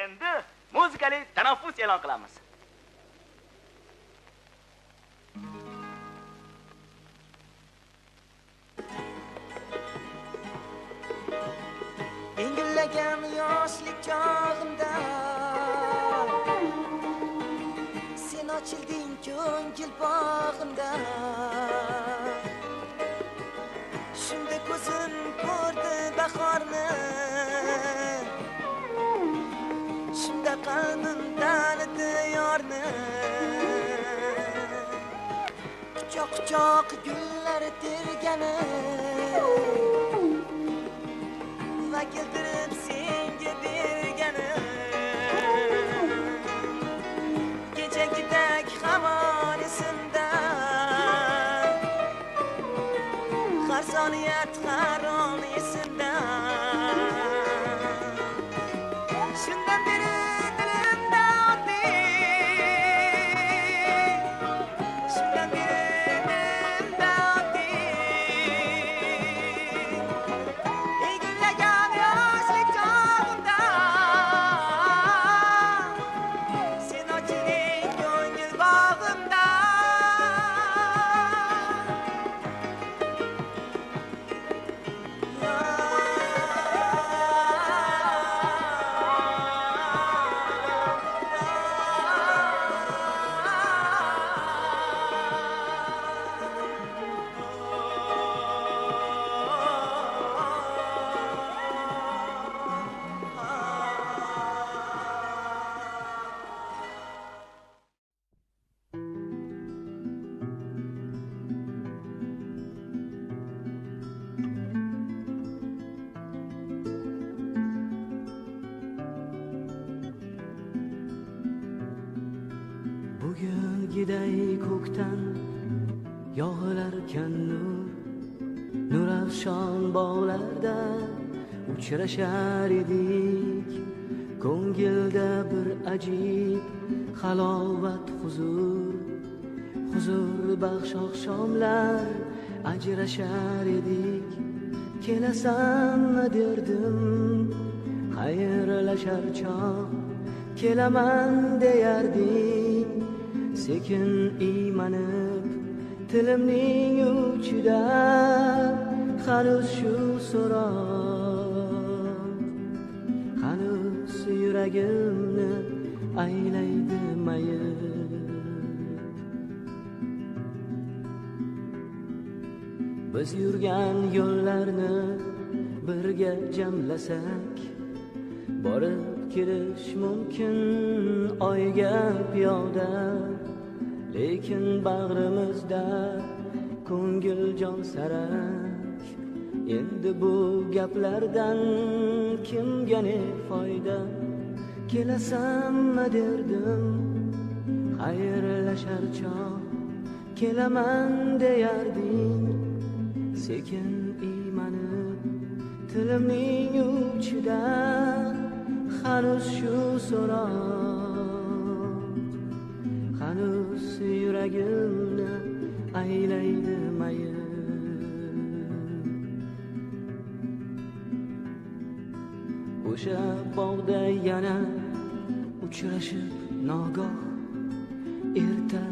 endi muzikali tanaffus e'lon qilamiz. Engillagan yoshlik chog'imda sen ochilding ko'ngil bog'imda. Shunda ko'zim ko'rdi bahorni, shunda qalbim tanidi yorni. Quchoq-quchoq gullar tergani va keltirib senga bergani. Kechagidek hamon esimda, har soniyat har on esimda. Shundan beri dilimda otding, shundan beri dilimda otding. Egillagan yoshlik chog'imda sen ochilding ko'ngil bog'imda. Bugungiday ko'kdan yog'ilarkan nur, nurafshon bog'larda uchrashar edik. Ko'ngilda bir ajib halovat huzur, huzur baxsh oqshomlar ajrashar edik. Kelasanmi derdim xayrlashar chog', kelaman deyarding sekin iymanib tilimning uchida. Hanuz shu so'roq, hanuz yuragimni aylaydi mayib. Biz yurgan yo'llarni birga jamlasak, borib kelish mumkin oyga piyoda. Lekin bag'rimizda ko'ngil jon sarak. Endi bu gaplardan kimga ne foyda? Kelasanmi derdim xayrlashar chog', kelaman deyarding sekin iymanib tilimning uchida. Hanuz shu so'roq, hanuz yuragimni aylaydi mayib. O'sha bog'da yana uchrashib nogoh, erta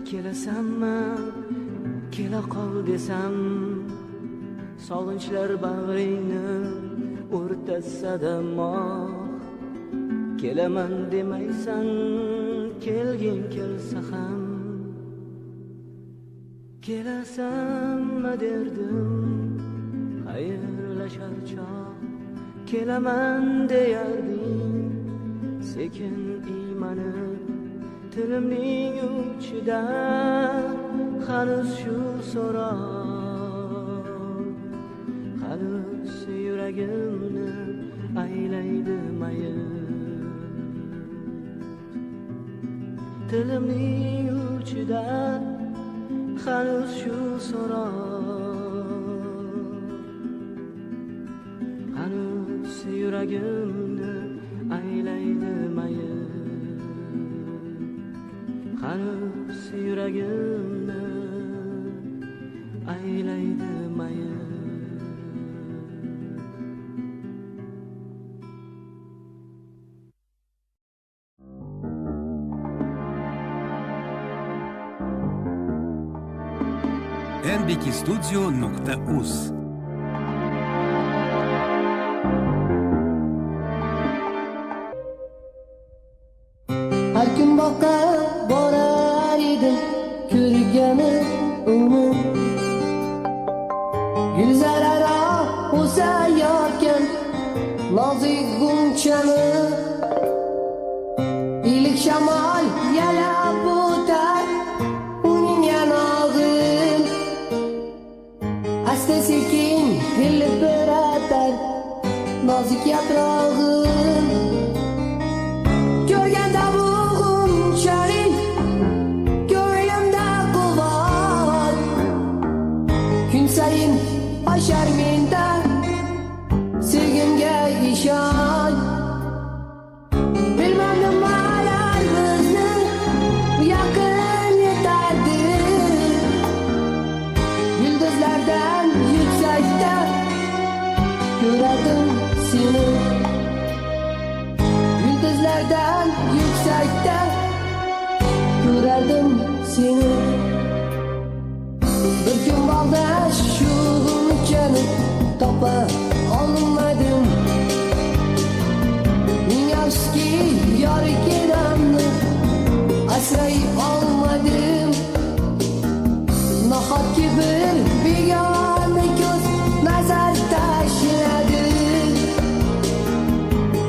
kelasanmi kela qol desam, sog'inchlar bag'ringni o'rtasida moh. Kelaman demaysan, kelgin kelsa ham. Kelasanmi derdim xayrlashar chog', kelaman deyarding sekin iymanib tilimning uchida. Hanuz shu so'roq, hanuz yuragimni aylaydi mayib. Tilimning uchida hanuz shu so'roq, hanuz yuragimni aylaydi mayib. Hanuz yuragimni aylaydi mayib. mdkstudio.uz. Har kun boqar borar edim ko'rgani uni. Gulzararo o'sayotgan nozik g'unchani. Iliq shamol yalab o'tar uning yanog'in. Asta sekin hilib beratar nozik yaprog'in. Ko'rganda bu g'unchaning ko'nglimda quvvat. Kun sayin oshar menda sevgimga ishon. Bilmam nimalar bizni yaqin etardi. Yulduzlardan yuksakda ko'radim seni. Yulduzlardan yuksakda ko'radim seni. Bir kun bog'da shu g'unchani topa olmadim. Ming afsuski yori kelamni asray olmadim. Nahotki bir begona ko'z nazar tashladi.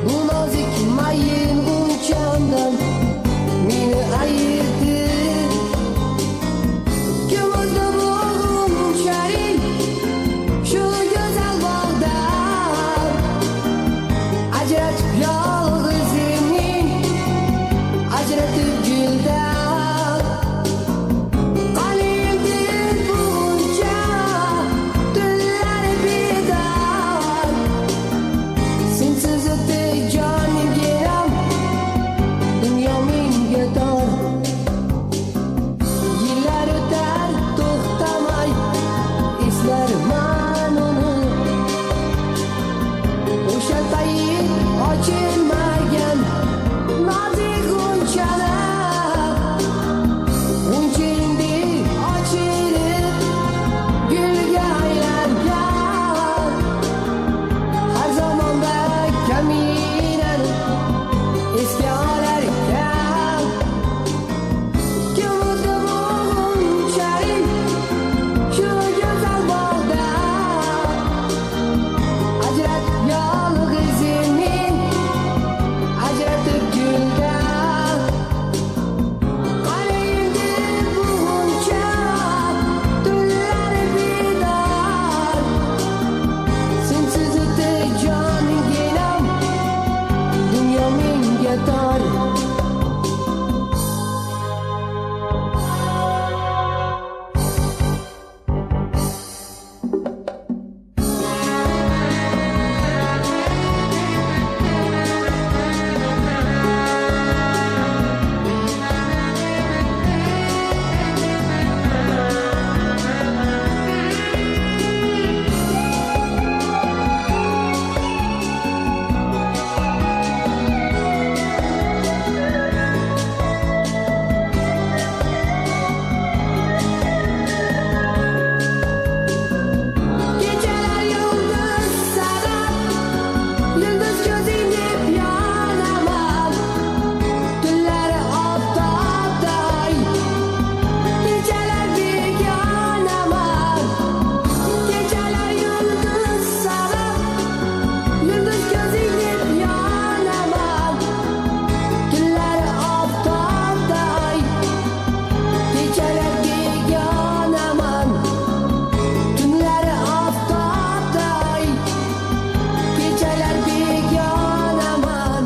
Bu nozik mayin g'unchamdan meni ayirdi. Kim o'zdi bu g'unchaning shu go'zal bog'da? Ajratib yolg'izimning ajratib guldan. Qalbimda bu g'uncha tunlari bedor. Sensiz o'tdi jonim dunyo menga tor. Yillar o'tar to'xtamay eslarman uni. O'sha payt ochilmagan nozik g'unchalar g'unchingda ochilib gulga aylangan. Har zamonda kaminani esga olarkan. Kim o'zdi bu g'unchaning shu go'zal bog'da? Ajratib yolg'izimning ajratib guldan. Qalbimda bu g'uncha tunlari bedor. Sensiz o'tdi jonim dunyo menga tor. Kechalar yulduz sanab yulduz ko'zing deb yonaman. Tunlari oftobday kechalar begonaman. Kechalar yulduz sanab yulduz ko'zing deb yonaman. Tunlari oftobday kechalar begonaman. Tunlari oftobday kechalar begonaman.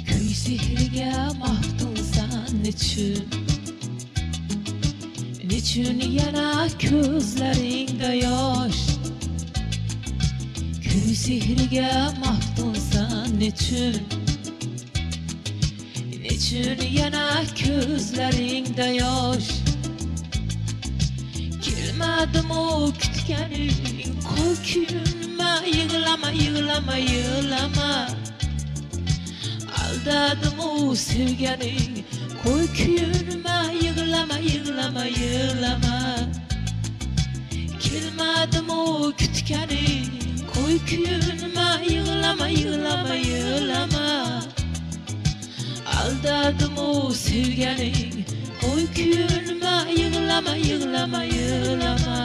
Kuy sehriga maftunsan nechun Nechun yana ko'zlaringda yosh? Kuy sehriga maftunsan nechun? Nechun yana ko'zlaringda yosh? Kelmadimu kutganing qo'y kuyunma, yig'lama, yig'lama, yig'lama. Aldadimu sevganing qo'y kuyunma, yig'lama, yig'lama, yig'lama. Kelmadimu kutganing qo'y kuyunma, yig'lama, yig'lama, yig'lama. Aldadimu sevganing qo'y kuyunma, yig'lama, yig'lama, yig'lama.